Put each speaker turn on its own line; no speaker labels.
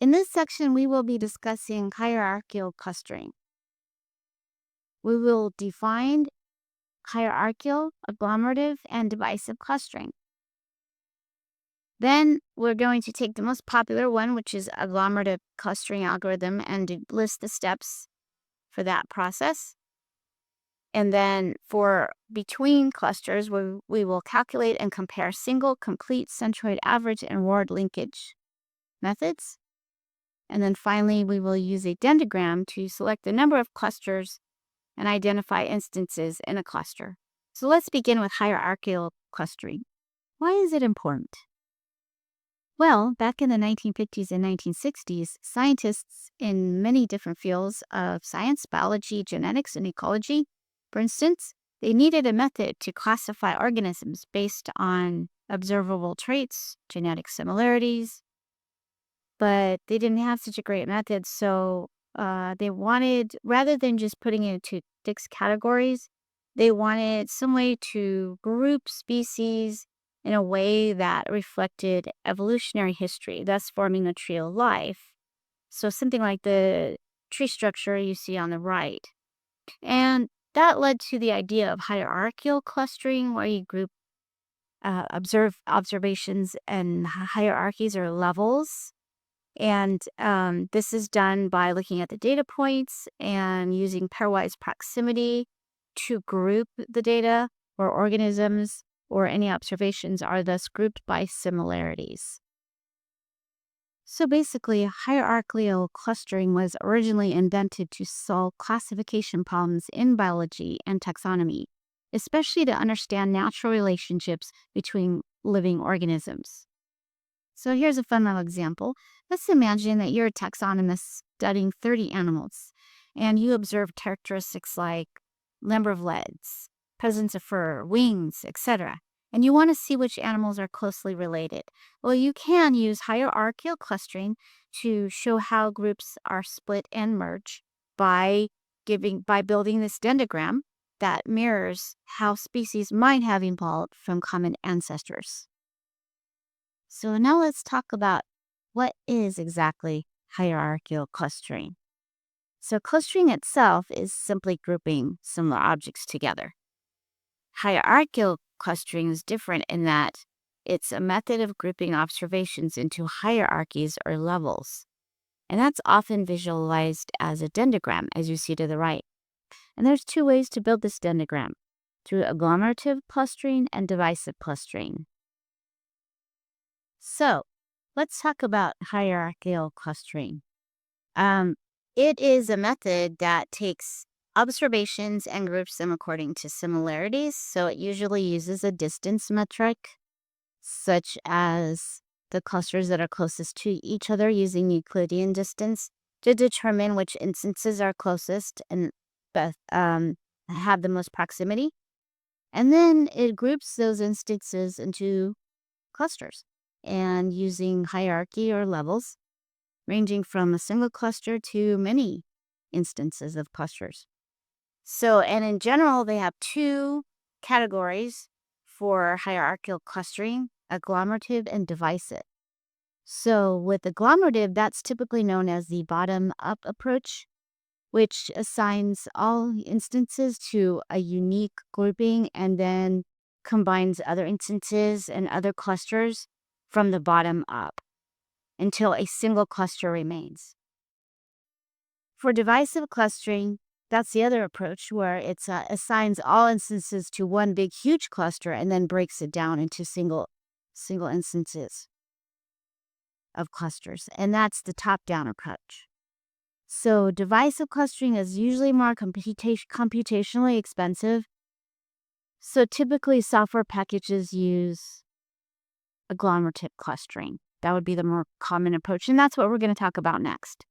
In this section, we will be discussing hierarchical clustering. We will define hierarchical, agglomerative, and divisive clustering. Then we're going to take the most popular one, which is agglomerative clustering algorithm, and list the steps for that process. And then for between clusters, we will calculate and compare single, complete, centroid average, and word linkage methods. And then finally, we will use a dendrogram to select the number of clusters and identify instances in a cluster. So let's begin with hierarchical clustering. Why is it important? Well, back in the 1950s and 1960s, scientists in many different fields of science, biology, genetics, and ecology, for instance, they needed a method to classify organisms based on observable traits, genetic similarities, but they didn't have such a great method. So they wanted, rather than just putting it into six categories, they wanted some way to group species in a way that reflected evolutionary history, thus forming a tree of life. So something like the tree structure you see on the right. And that led to the idea of hierarchical clustering, where you group observations and hierarchies or levels. And this is done by looking at the data points and using pairwise proximity to group the data, where organisms or any observations are thus grouped by similarities. So basically, hierarchical clustering was originally invented to solve classification problems in biology and taxonomy, especially to understand natural relationships between living organisms. So here's a fun little example. Let's imagine that you're a taxonomist studying 30 animals, and you observe characteristics like number of legs, presence of fur, wings, etc. And you want to see which animals are closely related. Well, you can use hierarchical clustering to show how groups are split and merge by building this dendrogram that mirrors how species might have evolved from common ancestors. So now let's talk about what is exactly hierarchical clustering. So clustering itself is simply grouping similar objects together. Hierarchical clustering is different in that it's a method of grouping observations into hierarchies or levels. And that's often visualized as a dendrogram, as you see to the right. And there's two ways to build this dendrogram, through agglomerative clustering and divisive clustering. So let's talk about hierarchical clustering. It is a method that takes observations and groups them according to similarities. So it usually uses a distance metric, such as the clusters that are closest to each other using Euclidean distance to determine which instances are closest and have the most proximity. And then it groups those instances into clusters and using hierarchy or levels, ranging from a single cluster to many instances of clusters. So, and in general, they have two categories for hierarchical clustering, agglomerative and divisive. So with agglomerative, that's typically known as the bottom-up approach, which assigns all instances to a unique grouping and then combines other instances and other clusters from the bottom up until a single cluster remains. For divisive clustering, that's the other approach, where it assigns all instances to one big huge cluster and then breaks it down into single instances of clusters. And that's the top-down approach. So divisive clustering is usually more computationally expensive. So typically software packages use agglomerative clustering. That would be the more common approach, and that's what we're going to talk about next.